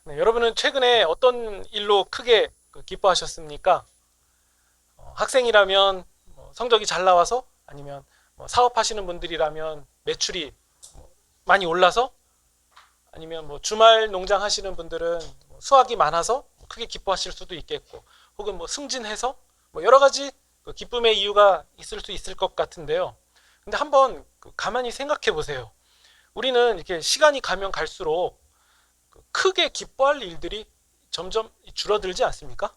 네, 여러분은 최근에 어떤 일로 크게 기뻐하셨습니까? 학생이라면 성적이 잘 나와서, 아니면 사업하시는 분들이라면 매출이 많이 올라서, 아니면 주말 농장 하시는 분들은 수확이 많아서 크게 기뻐하실 수도 있겠고, 혹은 승진해서 여러 가지 기쁨의 이유가 있을 수 있을 것 같은데요. 근데 한번 가만히 생각해 보세요. 우리는 이렇게 시간이 가면 갈수록 크게 기뻐할 일들이 점점 줄어들지 않습니까?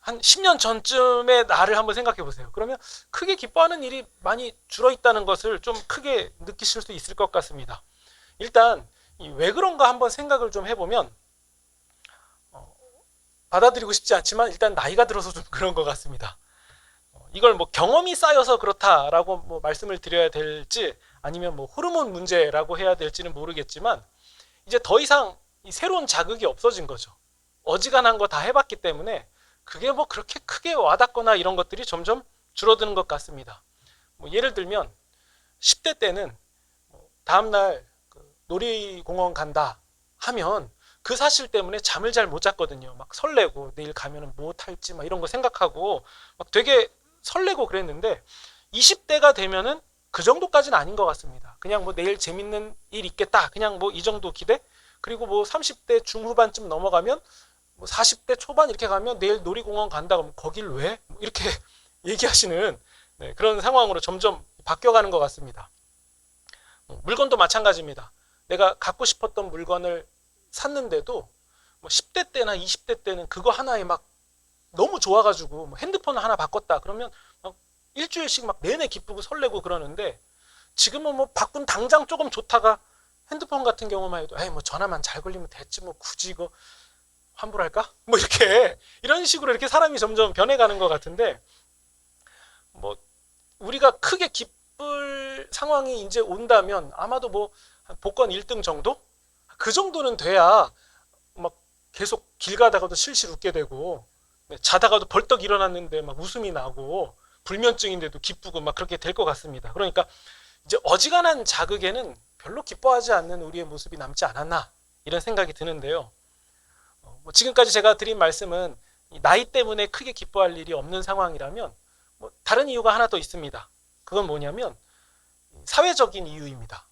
한 10년 전쯤의 나를 한번 생각해 보세요. 그러면 크게 기뻐하는 일이 많이 줄어 있다는 것을 좀 크게 느끼실 수 있을 것 같습니다. 일단 왜 그런가 한번 생각을 좀 해보면, 받아들이고 싶지 않지만 일단 나이가 들어서 좀 그런 것 같습니다. 이걸 경험이 쌓여서 그렇다라고 말씀을 드려야 될지, 아니면 호르몬 문제라고 해야 될지는 모르겠지만, 이제 더 이상 이 새로운 자극이 없어진 거죠. 어지간한 거 다 해봤기 때문에 그게 그렇게 크게 와닿거나 이런 것들이 점점 줄어드는 것 같습니다. 예를 들면 10대 때는 다음날 놀이공원 간다 하면 그 사실 때문에 잠을 잘 못 잤거든요. 막 설레고 내일 가면은 뭐 탈지 막 이런 거 생각하고 막 되게 설레고 그랬는데, 20대가 되면은 그 정도까지는 아닌 것 같습니다. 그냥 내일 재밌는 일 있겠다, 그냥 이 정도 기대. 그리고 30대 중후반쯤 넘어가면 40대 초반 이렇게 가면 내일 놀이공원 간다 그러면 거길 왜? 이렇게 얘기하시는, 네, 그런 상황으로 점점 바뀌어가는 것 같습니다. 물건도 마찬가지입니다. 내가 갖고 싶었던 물건을 샀는데도 10대 때나 20대 때는 그거 하나에 막 너무 좋아가지고 핸드폰을 하나 바꿨다 그러면 막 일주일씩 막 내내 기쁘고 설레고 그러는데, 지금은 바꾼 당장 조금 좋다가 핸드폰 같은 경우만 해도 에이 전화만 잘 걸리면 됐지 굳이 이거 환불할까? 이렇게 이런 식으로 이렇게 사람이 점점 변해가는 것 같은데, 뭐 우리가 크게 기쁠 상황이 이제 온다면 아마도 복권 1등 정도? 그 정도는 돼야 막 계속 길 가다가도 실실 웃게 되고, 자다가도 벌떡 일어났는데 막 웃음이 나고, 불면증인데도 기쁘고 막 그렇게 될 것 같습니다. 그러니까 이제 어지간한 자극에는 별로 기뻐하지 않는 우리의 모습이 남지 않았나, 이런 생각이 드는데요. 지금까지 제가 드린 말씀은 나이 때문에 크게 기뻐할 일이 없는 상황이라면 다른 이유가 하나 더 있습니다. 그건 뭐냐면 사회적인 이유입니다.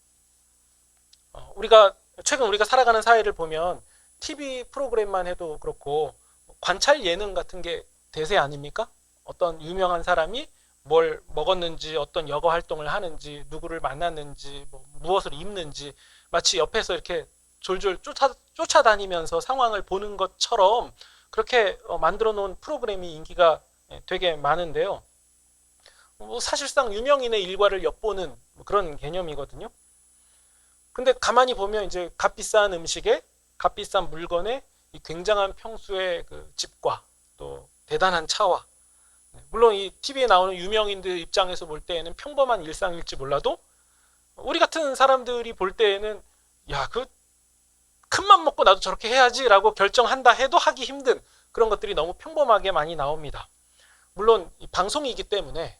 최근 우리가 살아가는 사회를 보면 TV 프로그램만 해도 그렇고 관찰 예능 같은 게 대세 아닙니까? 어떤 유명한 사람이 뭘 먹었는지, 어떤 여가 활동을 하는지, 누구를 만났는지, 무엇을 입는지, 마치 옆에서 이렇게 졸졸 쫓아다니면서 상황을 보는 것처럼 그렇게 만들어 놓은 프로그램이 인기가 되게 많은데요. 사실상 유명인의 일과를 엿보는 그런 개념이거든요. 근데 가만히 보면 이제 값비싼 음식에 값비싼 물건에 이 굉장한 평수의 그 집과 또 대단한 차와, 물론 이 TV에 나오는 유명인들 입장에서 볼 때에는 평범한 일상일지 몰라도 우리 같은 사람들이 볼 때에는 야, 큰맘 먹고 나도 저렇게 해야지라고 결정한다 해도 하기 힘든 그런 것들이 너무 평범하게 많이 나옵니다. 물론 이 방송이기 때문에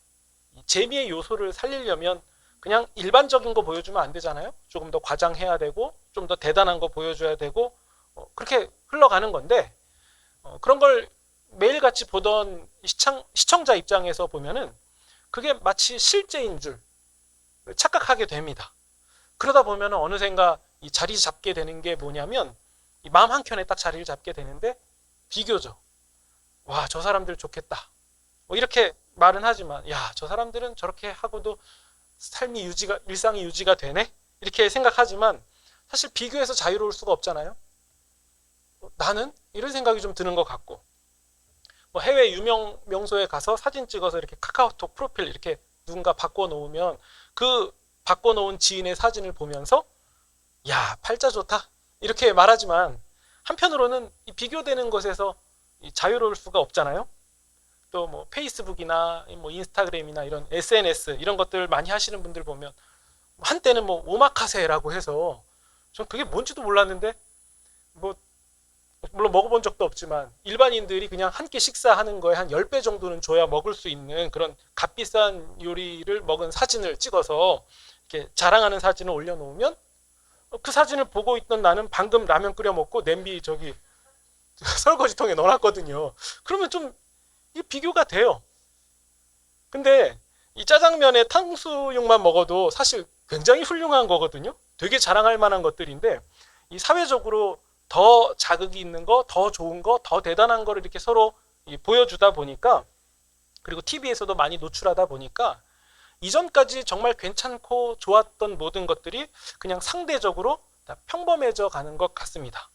재미의 요소를 살리려면 그냥 일반적인 거 보여주면 안 되잖아요. 조금 더 과장해야 되고 좀 더 대단한 거 보여줘야 되고, 그렇게 흘러가는 건데, 그런 걸 매일같이 보던 시청자 입장에서 보면은 그게 마치 실제인 줄 착각하게 됩니다. 그러다 보면 어느샌가 이 자리 잡게 되는 게 뭐냐면, 이 마음 한켠에 딱 자리를 잡게 되는데 비교죠. 와, 저 사람들 좋겠다. 이렇게 말은 하지만, 야, 저 사람들은 저렇게 하고도 일상이 유지가 되네? 이렇게 생각하지만 사실 비교해서 자유로울 수가 없잖아요. 나는? 이런 생각이 좀 드는 것 같고, 해외 유명 명소에 가서 사진 찍어서 이렇게 카카오톡 프로필 이렇게 누군가 바꿔놓으면 그 바꿔놓은 지인의 사진을 보면서 야, 팔자 좋다 이렇게 말하지만, 한편으로는 이 비교되는 것에서 자유로울 수가 없잖아요. 또 페이스북이나 인스타그램이나 이런 SNS 이런 것들 많이 하시는 분들 보면 한때는 오마카세라고 해서 전 그게 뭔지도 몰랐는데, 물론 먹어본 적도 없지만 일반인들이 그냥 한 끼 식사하는 거에 한 10배 정도는 줘야 먹을 수 있는 그런 값비싼 요리를 먹은 사진을 찍어서 이렇게 자랑하는 사진을 올려놓으면 그 사진을 보고 있던 나는 방금 라면 끓여 먹고 냄비 저기 설거지통에 넣어놨거든요. 그러면 좀 이 비교가 돼요. 근데 이 짜장면에 탕수육만 먹어도 사실 굉장히 훌륭한 거거든요. 되게 자랑할 만한 것들인데 이 사회적으로 더 자극이 있는 거, 더 좋은 거, 더 대단한 거를 이렇게 서로 보여주다 보니까, 그리고 TV에서도 많이 노출하다 보니까 이전까지 정말 괜찮고 좋았던 모든 것들이 그냥 상대적으로 다 평범해져 가는 것 같습니다.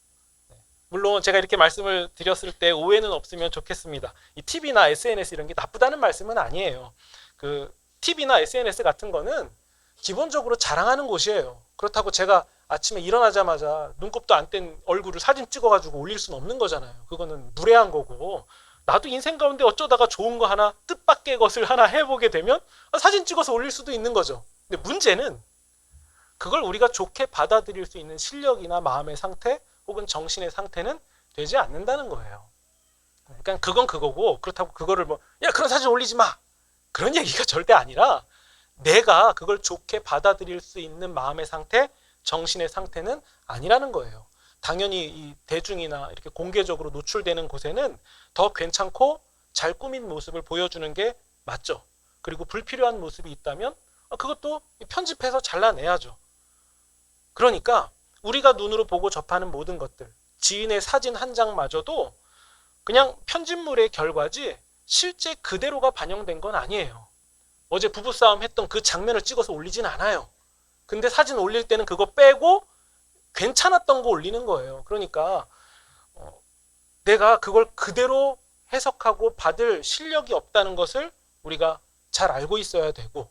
물론 제가 이렇게 말씀을 드렸을 때 오해는 없으면 좋겠습니다. 이 TV나 SNS 이런 게 나쁘다는 말씀은 아니에요. 그 TV나 SNS 같은 거는 기본적으로 자랑하는 곳이에요. 그렇다고 제가 아침에 일어나자마자 눈곱도 안 뗀 얼굴을 사진 찍어가지고 올릴 수는 없는 거잖아요. 그거는 무례한 거고, 나도 인생 가운데 어쩌다가 좋은 거 하나, 뜻밖의 것을 하나 해보게 되면 사진 찍어서 올릴 수도 있는 거죠. 근데 문제는 그걸 우리가 좋게 받아들일 수 있는 실력이나 마음의 상태 혹은 정신의 상태는 되지 않는다는 거예요. 그러니까 그건 그거고, 그렇다고 그거를 뭐 야 그런 사진 올리지 마, 그런 얘기가 절대 아니라, 내가 그걸 좋게 받아들일 수 있는 마음의 상태, 정신의 상태는 아니라는 거예요. 당연히 이 대중이나 이렇게 공개적으로 노출되는 곳에는 더 괜찮고 잘 꾸민 모습을 보여주는 게 맞죠. 그리고 불필요한 모습이 있다면 그것도 편집해서 잘라내야죠. 그러니까 우리가 눈으로 보고 접하는 모든 것들, 지인의 사진 한 장마저도 그냥 편집물의 결과지 실제 그대로가 반영된 건 아니에요. 어제 부부싸움 했던 그 장면을 찍어서 올리진 않아요. 근데 사진 올릴 때는 그거 빼고 괜찮았던 거 올리는 거예요. 그러니까 내가 그걸 그대로 해석하고 받을 실력이 없다는 것을 우리가 잘 알고 있어야 되고,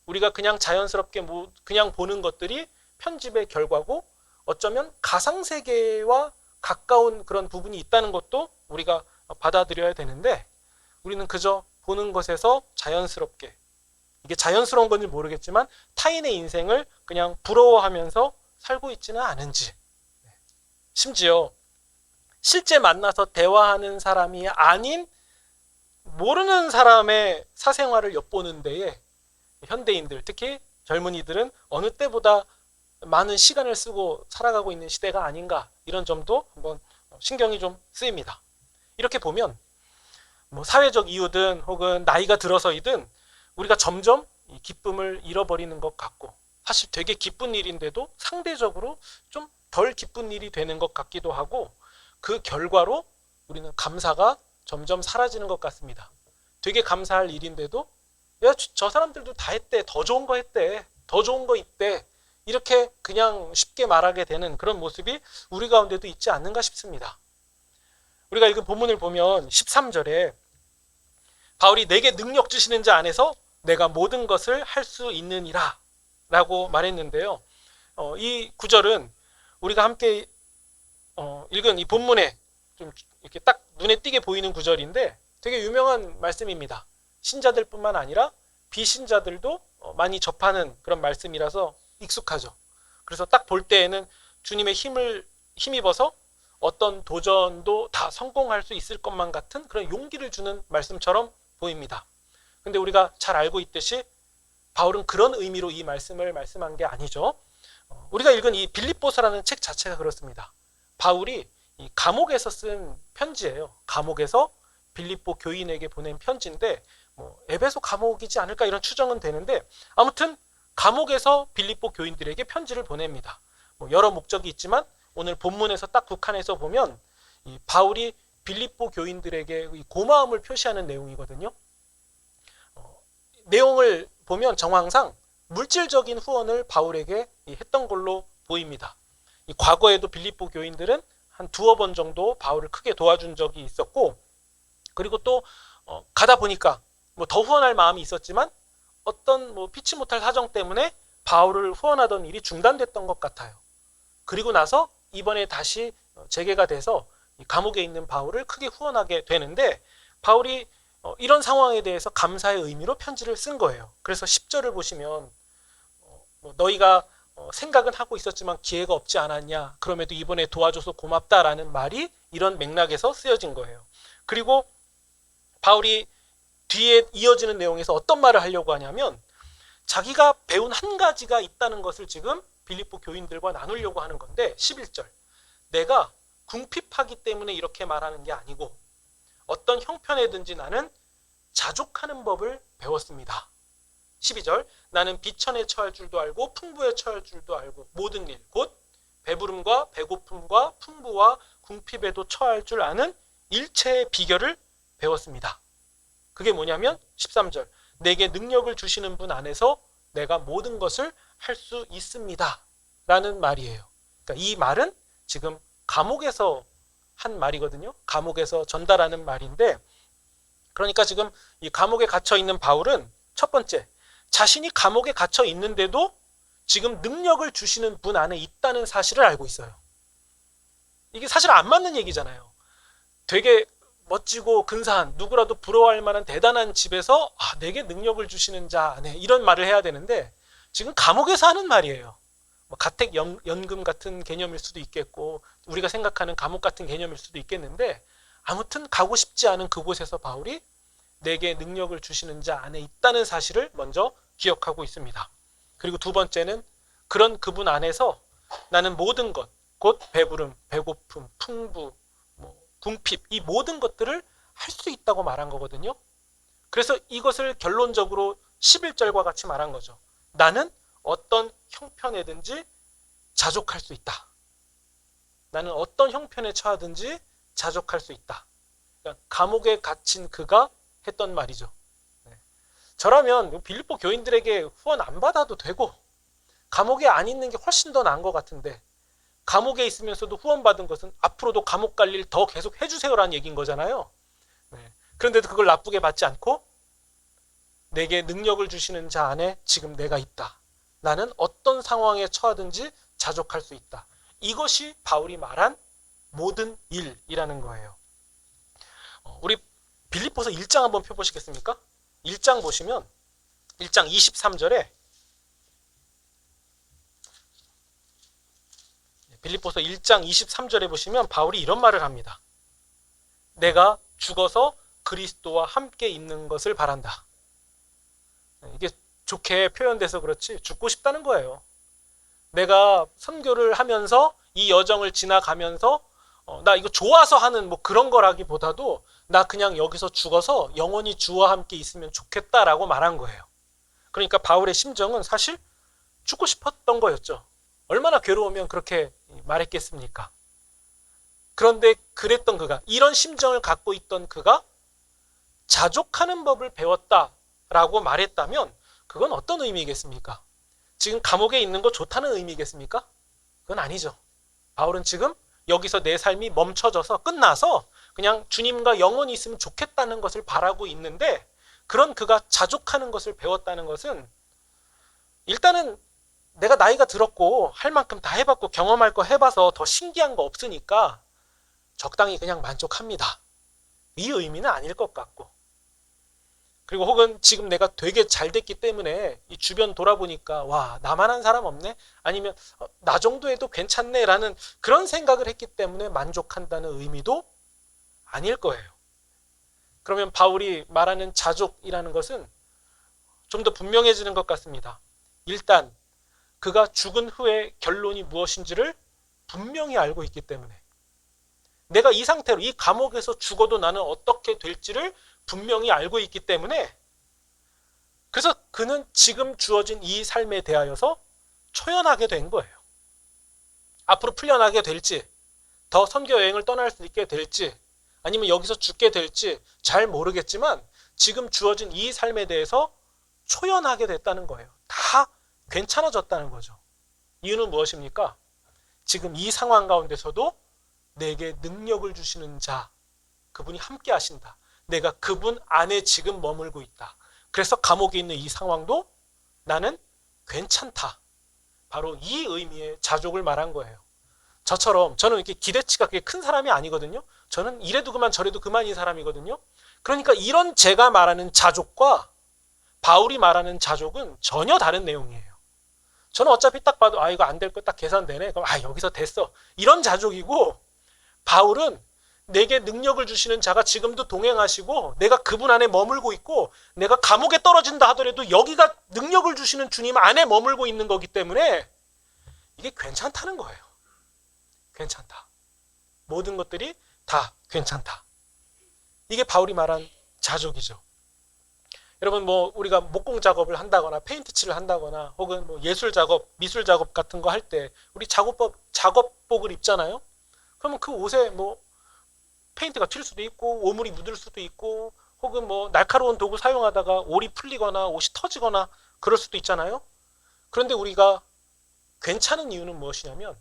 우리가 그냥 자연스럽게 그냥 보는 것들이 편집의 결과고 어쩌면 가상세계와 가까운 그런 부분이 있다는 것도 우리가 받아들여야 되는데, 우리는 그저 보는 것에서 자연스럽게, 이게 자연스러운 건지 모르겠지만 타인의 인생을 그냥 부러워하면서 살고 있지는 않은지, 심지어 실제 만나서 대화하는 사람이 아닌 모르는 사람의 사생활을 엿보는 데에 현대인들, 특히 젊은이들은 어느 때보다 많은 시간을 쓰고 살아가고 있는 시대가 아닌가, 이런 점도 한번 신경이 좀 쓰입니다. 이렇게 보면 뭐 사회적 이유든 혹은 나이가 들어서이든 우리가 점점 이 기쁨을 잃어버리는 것 같고, 사실 되게 기쁜 일인데도 상대적으로 좀 덜 기쁜 일이 되는 것 같기도 하고, 그 결과로 우리는 감사가 점점 사라지는 것 같습니다. 되게 감사할 일인데도 야, 저 사람들도 다 했대, 더 좋은 거 했대, 더 좋은 거 있대, 이렇게 그냥 쉽게 말하게 되는 그런 모습이 우리 가운데도 있지 않는가 싶습니다. 우리가 읽은 본문을 보면 13절에 바울이 내게 능력 주시는 자 안에서 내가 모든 것을 할 수 있느니라 라고 말했는데요. 이 구절은 우리가 함께 읽은 이 본문에 좀 이렇게 딱 눈에 띄게 보이는 구절인데 되게 유명한 말씀입니다. 신자들뿐만 아니라 비신자들도 많이 접하는 그런 말씀이라서 익숙하죠. 그래서 딱 볼 때에는 주님의 힘을 힘입어서 어떤 도전도 다 성공할 수 있을 것만 같은 그런 용기를 주는 말씀처럼 보입니다. 근데 우리가 잘 알고 있듯이 바울은 그런 의미로 이 말씀을 말씀한 게 아니죠. 우리가 읽은 이 빌립보서라는 책 자체가 그렇습니다. 바울이 이 감옥에서 쓴 편지예요. 감옥에서 빌립보 교인에게 보낸 편지인데 뭐 에베소 감옥이지 않을까 이런 추정은 되는데, 아무튼 감옥에서 빌립보 교인들에게 편지를 보냅니다. 뭐 여러 목적이 있지만 오늘 본문에서 딱 국한해서 보면 이 바울이 빌립보 교인들에게 고마움을 표시하는 내용이거든요. 내용을 보면 정황상 물질적인 후원을 바울에게 했던 걸로 보입니다. 과거에도 빌립보 교인들은 한 두어 번 정도 바울을 크게 도와준 적이 있었고, 그리고 또 가다 보니까 뭐 더 후원할 마음이 있었지만 어떤 뭐 피치 못할 사정 때문에 바울을 후원하던 일이 중단됐던 것 같아요. 그리고 나서 이번에 다시 재개가 돼서 감옥에 있는 바울을 크게 후원하게 되는데, 바울이 이런 상황에 대해서 감사의 의미로 편지를 쓴 거예요. 그래서 10절을 보시면 너희가 생각은 하고 있었지만 기회가 없지 않았냐, 그럼에도 이번에 도와줘서 고맙다라는 말이 이런 맥락에서 쓰여진 거예요. 그리고 바울이 뒤에 이어지는 내용에서 어떤 말을 하려고 하냐면 자기가 배운 한 가지가 있다는 것을 지금 빌립보 교인들과 나누려고 하는 건데 11절 내가 궁핍하기 때문에 이렇게 말하는 게 아니고 어떤 형편에든지 나는 자족하는 법을 배웠습니다. 12절 나는 비천에 처할 줄도 알고 풍부에 처할 줄도 알고 모든 일 곧 배부름과 배고픔과 풍부와 궁핍에도 처할 줄 아는 일체의 비결을 배웠습니다. 그게 뭐냐면 13절 내게 능력을 주시는 분 안에서 내가 모든 것을 할 수 있습니다 라는 말이에요. 그러니까 이 말은 지금 감옥에서 한 말이거든요. 감옥에서 전달하는 말인데 그러니까 지금 이 감옥에 갇혀 있는 바울은 첫 번째 자신이 감옥에 갇혀 있는데도 지금 능력을 주시는 분 안에 있다는 사실을 알고 있어요. 이게 사실 안 맞는 얘기잖아요. 되게 멋지고 근사한 누구라도 부러워할 만한 대단한 집에서 내게 능력을 주시는 자 안에 이런 말을 해야 되는데 지금 감옥에서 하는 말이에요. 가택연금 같은 개념일 수도 있겠고 우리가 생각하는 감옥 같은 개념일 수도 있겠는데 아무튼 가고 싶지 않은 그곳에서 바울이 내게 능력을 주시는 자 안에 있다는 사실을 먼저 기억하고 있습니다. 그리고 두 번째는 그런 그분 안에서 나는 모든 것, 곧 배부름, 배고픔, 풍부, 궁핍 이 모든 것들을 할 수 있다고 말한 거거든요. 그래서 이것을 결론적으로 11절과 같이 말한 거죠. 나는 어떤 형편에든지 자족할 수 있다. 나는 어떤 형편에 처하든지 자족할 수 있다. 그러니까 감옥에 갇힌 그가 했던 말이죠. 저라면 빌립보 교인들에게 후원 안 받아도 되고 감옥에 안 있는 게 훨씬 더 나은 것 같은데 감옥에 있으면서도 후원받은 것은 앞으로도 감옥 갈 일 더 계속 해주세요라는 얘기인 거잖아요. 그런데도 그걸 나쁘게 받지 않고 내게 능력을 주시는 자 안에 지금 내가 있다. 나는 어떤 상황에 처하든지 자족할 수 있다. 이것이 바울이 말한 모든 일이라는 거예요. 우리 빌립보서 1장 한번 펴보시겠습니까? 1장 보시면 1장 23절에 빌립보서 1장 23절에 보시면 바울이 이런 말을 합니다. 내가 죽어서 그리스도와 함께 있는 것을 바란다. 이게 좋게 표현돼서 그렇지 죽고 싶다는 거예요. 내가 선교를 하면서 이 여정을 지나가면서 나 이거 좋아서 하는 그런 거라기보다도 나 그냥 여기서 죽어서 영원히 주와 함께 있으면 좋겠다라고 말한 거예요. 그러니까 바울의 심정은 사실 죽고 싶었던 거였죠. 얼마나 괴로우면 그렇게 말했겠습니까? 그런데 그랬던 그가 이런 심정을 갖고 있던 그가 자족하는 법을 배웠다라고 말했다면 그건 어떤 의미겠습니까? 지금 감옥에 있는 거 좋다는 의미겠습니까? 그건 아니죠. 바울은 지금 여기서 내 삶이 멈춰져서 끝나서 그냥 주님과 영원히 있으면 좋겠다는 것을 바라고 있는데 그런 그가 자족하는 것을 배웠다는 것은 일단은 내가 나이가 들었고 할 만큼 다 해봤고 경험할 거 해봐서 더 신기한 거 없으니까 적당히 그냥 만족합니다. 이 의미는 아닐 것 같고 그리고 혹은 지금 내가 되게 잘 됐기 때문에 이 주변 돌아보니까 와 나만한 사람 없네? 아니면 나 정도 해도 괜찮네? 라는 그런 생각을 했기 때문에 만족한다는 의미도 아닐 거예요. 그러면 바울이 말하는 자족이라는 것은 좀 더 분명해지는 것 같습니다. 일단 그가 죽은 후에 결론이 무엇인지를 분명히 알고 있기 때문에 내가 이 상태로 이 감옥에서 죽어도 나는 어떻게 될지를 분명히 알고 있기 때문에 그래서 그는 지금 주어진 이 삶에 대하여서 초연하게 된 거예요. 앞으로 풀려나게 될지 더 선교 여행을 떠날 수 있게 될지 아니면 여기서 죽게 될지 잘 모르겠지만 지금 주어진 이 삶에 대해서 초연하게 됐다는 거예요. 다 괜찮아졌다는 거죠. 이유는 무엇입니까? 지금 이 상황 가운데서도 내게 능력을 주시는 자 그분이 함께 하신다. 내가 그분 안에 지금 머물고 있다. 그래서 감옥에 있는 이 상황도 나는 괜찮다. 바로 이 의미의 자족을 말한 거예요. 저처럼 저는 이렇게 기대치가 그렇게 큰 사람이 아니거든요. 저는 이래도 그만 저래도 그만인 사람이거든요. 그러니까 이런 제가 말하는 자족과 바울이 말하는 자족은 전혀 다른 내용이에요. 저는 어차피 딱 봐도 이거 안 될 거 딱 계산되네. 그럼 여기서 됐어. 이런 자족이고 바울은 내게 능력을 주시는 자가 지금도 동행하시고 내가 그분 안에 머물고 있고 내가 감옥에 떨어진다 하더라도 여기가 능력을 주시는 주님 안에 머물고 있는 거기 때문에 이게 괜찮다는 거예요. 괜찮다. 모든 것들이 다 괜찮다. 이게 바울이 말한 자족이죠. 여러분 뭐 우리가 목공 작업을 한다거나 페인트 칠을 한다거나 혹은 뭐 예술 작업, 미술 작업 같은 거 할 때 우리 작업복을 입잖아요. 그러면 그 옷에 뭐 페인트가 튈 수도 있고 오물이 묻을 수도 있고 혹은 뭐 날카로운 도구 사용하다가 올이 풀리거나 옷이 터지거나 그럴 수도 있잖아요. 그런데 우리가 괜찮은 이유는 무엇이냐면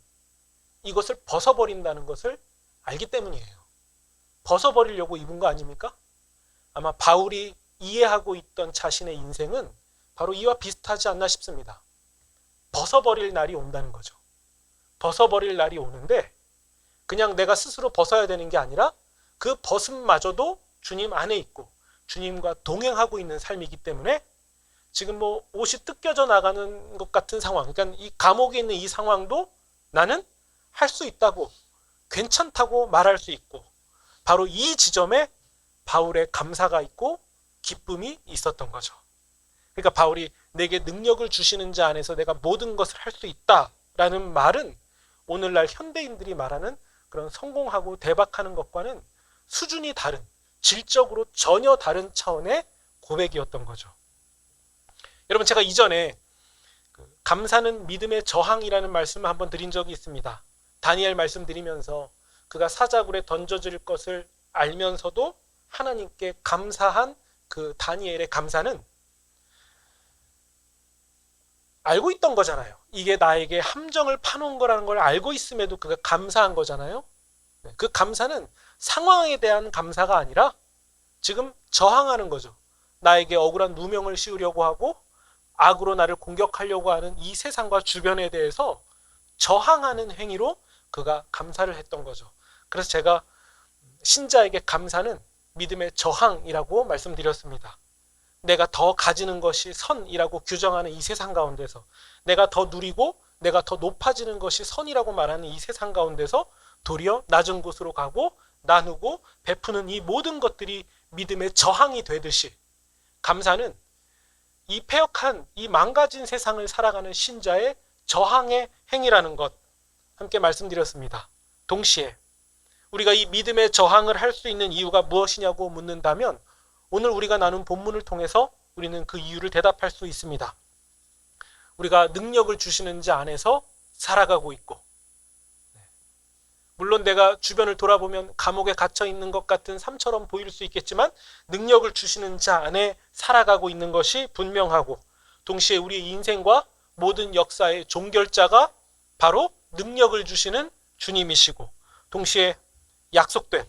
이것을 벗어버린다는 것을 알기 때문이에요. 벗어버리려고 입은 거 아닙니까? 아마 바울이 이해하고 있던 자신의 인생은 바로 이와 비슷하지 않나 싶습니다. 벗어버릴 날이 온다는 거죠. 벗어버릴 날이 오는데 그냥 내가 스스로 벗어야 되는 게 아니라 그 벗음마저도 주님 안에 있고 주님과 동행하고 있는 삶이기 때문에 지금 뭐 옷이 뜯겨져 나가는 것 같은 상황, 그러니까 이 감옥에 있는 이 상황도 나는 할 수 있다고, 괜찮다고 말할 수 있고, 바로 이 지점에 바울의 감사가 있고 기쁨이 있었던 거죠. 그러니까 바울이 내게 능력을 주시는 자 안에서 내가 모든 것을 할 수 있다라는 말은 오늘날 현대인들이 말하는 그런 성공하고 대박하는 것과는 수준이 다른, 질적으로 전혀 다른 차원의 고백이었던 거죠. 여러분 제가 이전에 감사는 믿음의 저항이라는 말씀을 한번 드린 적이 있습니다. 다니엘 말씀드리면서 그가 사자굴에 던져질 것을 알면서도 하나님께 감사한 그 다니엘의 감사는 알고 있던 거잖아요. 이게 나에게 함정을 파놓은 거라는 걸 알고 있음에도 그가 감사한 거잖아요. 그 감사는 상황에 대한 감사가 아니라 지금 저항하는 거죠. 나에게 억울한 누명을 씌우려고 하고 악으로 나를 공격하려고 하는 이 세상과 주변에 대해서 저항하는 행위로 그가 감사를 했던 거죠. 그래서 제가 신자에게 감사는 믿음의 저항이라고 말씀드렸습니다. 내가 더 가지는 것이 선이라고 규정하는 이 세상 가운데서, 내가 더 누리고 내가 더 높아지는 것이 선이라고 말하는 이 세상 가운데서 도리어 낮은 곳으로 가고 나누고 베푸는 이 모든 것들이 믿음의 저항이 되듯이 감사는 이 패역한, 이 망가진 세상을 살아가는 신자의 저항의 행위라는 것 함께 말씀드렸습니다. 동시에 우리가 이 믿음의 저항을 할 수 있는 이유가 무엇이냐고 묻는다면 오늘 우리가 나눈 본문을 통해서 우리는 그 이유를 대답할 수 있습니다. 우리가 능력을 주시는 자 안에서 살아가고 있고, 물론 내가 주변을 돌아보면 감옥에 갇혀 있는 것 같은 삶처럼 보일 수 있겠지만 능력을 주시는 자 안에 살아가고 있는 것이 분명하고, 동시에 우리의 인생과 모든 역사의 종결자가 바로 능력을 주시는 주님이시고, 동시에 약속된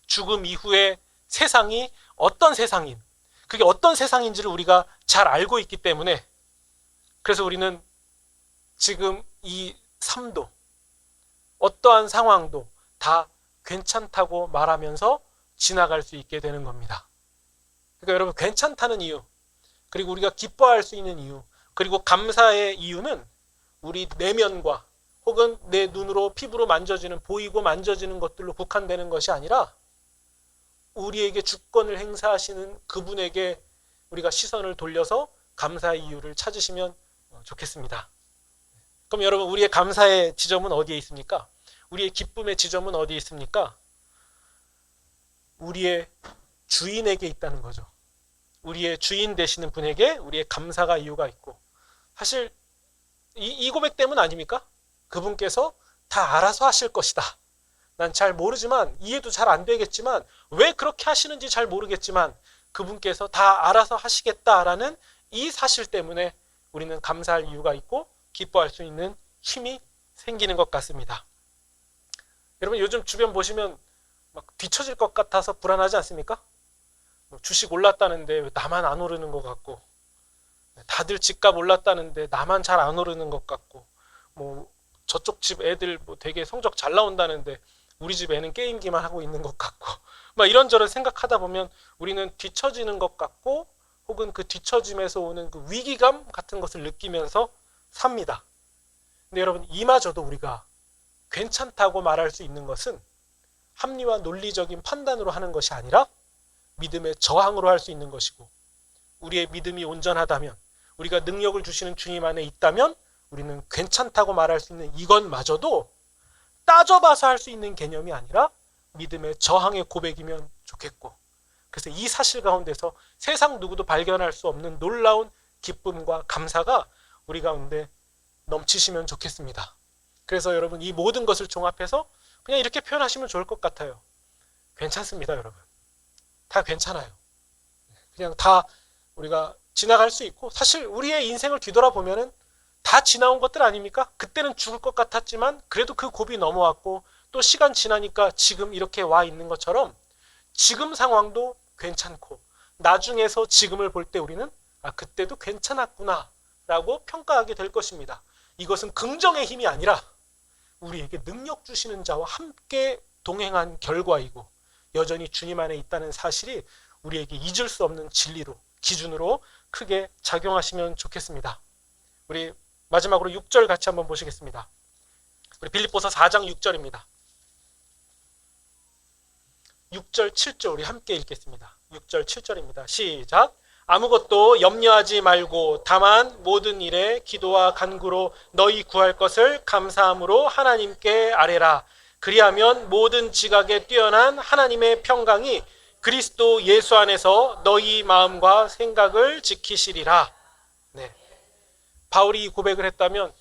죽음 이후의 세상이 어떤 세상인, 그게 어떤 세상인지를 우리가 잘 알고 있기 때문에 그래서 우리는 지금 이 삶도 어떠한 상황도 다 괜찮다고 말하면서 지나갈 수 있게 되는 겁니다. 그러니까 여러분 괜찮다는 이유, 그리고 우리가 기뻐할 수 있는 이유, 그리고 감사의 이유는 우리 내면과 혹은 내 눈으로 피부로 만져지는, 보이고 만져지는 것들로 국한되는 것이 아니라 우리에게 주권을 행사하시는 그분에게 우리가 시선을 돌려서 감사의 이유를 찾으시면 좋겠습니다. 그럼 여러분 우리의 감사의 지점은 어디에 있습니까? 우리의 기쁨의 지점은 어디에 있습니까? 우리의 주인에게 있다는 거죠. 우리의 주인 되시는 분에게 우리의 감사가 이유가 있고, 사실 이 고백 때문 아닙니까? 그분께서 다 알아서 하실 것이다. 난 잘 모르지만, 이해도 잘 안 되겠지만, 왜 그렇게 하시는지 잘 모르겠지만 그분께서 다 알아서 하시겠다라는 이 사실 때문에 우리는 감사할 이유가 있고 기뻐할 수 있는 힘이 생기는 것 같습니다. 여러분 요즘 주변 보시면 막 뒤처질 것 같아서 불안하지 않습니까? 주식 올랐다는데 왜 나만 안 오르는 것 같고, 다들 집값 올랐다는데 나만 잘 안 오르는 것 같고, 뭐 저쪽 집 애들 뭐 되게 성적 잘 나온다는데 우리 집 애는 게임기만 하고 있는 것 같고, 막 이런저런 생각하다 보면 우리는 뒤처지는 것 같고, 혹은 그 뒤처짐에서 오는 그 위기감 같은 것을 느끼면서 삽니다. 근데 여러분 이마저도 우리가 괜찮다고 말할 수 있는 것은 합리와 논리적인 판단으로 하는 것이 아니라 믿음의 저항으로 할 수 있는 것이고, 우리의 믿음이 온전하다면, 우리가 능력을 주시는 주님 안에 있다면 우리는 괜찮다고 말할 수 있는 이것마저도 따져봐서 할 수 있는 개념이 아니라 믿음의 저항의 고백이면 좋겠고, 그래서 이 사실 가운데서 세상 누구도 발견할 수 없는 놀라운 기쁨과 감사가 우리 가운데 넘치시면 좋겠습니다. 그래서 여러분, 이 모든 것을 종합해서 그냥 이렇게 표현하시면 좋을 것 같아요. 괜찮습니다, 여러분. 다 괜찮아요. 그냥 다 우리가 지나갈 수 있고, 사실 우리의 인생을 뒤돌아보면은 다 지나온 것들 아닙니까? 그때는 죽을 것 같았지만 그래도 그 고비 넘어왔고, 또 시간 지나니까 지금 이렇게 와 있는 것처럼 지금 상황도 괜찮고, 나중에서 지금을 볼 때 우리는 그때도 괜찮았구나 라고 평가하게 될 것입니다. 이것은 긍정의 힘이 아니라 우리에게 능력 주시는 자와 함께 동행한 결과이고, 여전히 주님 안에 있다는 사실이 우리에게 잊을 수 없는 진리로, 기준으로 크게 작용하시면 좋겠습니다. 우리 마지막으로 6절 같이 한번 보시겠습니다. 우리 빌립보서 4장 6절입니다. 6절 7절 우리 함께 읽겠습니다. 6절 7절입니다. 시작. 아무것도 염려하지 말고 다만 모든 일에 기도와 간구로 너희 구할 것을 감사함으로 하나님께 아뢰라. 그리하면 모든 지각에 뛰어난 하나님의 평강이 그리스도 예수 안에서 너희 마음과 생각을 지키시리라. 네. 바울이 이 고백을 했다면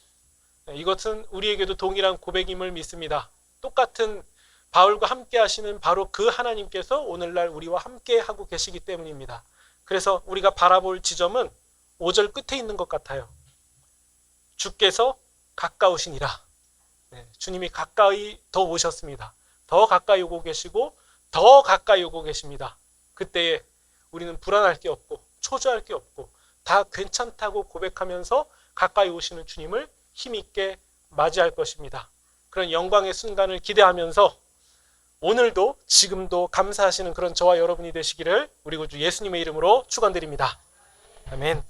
이것은 우리에게도 동일한 고백임을 믿습니다. 똑같은 바울과 함께 하시는 바로 그 하나님께서 오늘날 우리와 함께 하고 계시기 때문입니다. 그래서 우리가 바라볼 지점은 5절 끝에 있는 것 같아요. 주께서 가까우시니라. 네, 주님이 가까이 더 오셨습니다. 더 가까이 오고 계시고 더 가까이 오고 계십니다. 그때에 우리는 불안할 게 없고 초조할 게 없고 다 괜찮다고 고백하면서 가까이 오시는 주님을 힘있게 맞이할 것입니다. 그런 영광의 순간을 기대하면서 오늘도 지금도 감사하시는 그런 저와 여러분이 되시기를 우리 구주 예수님의 이름으로 축원드립니다. 아멘.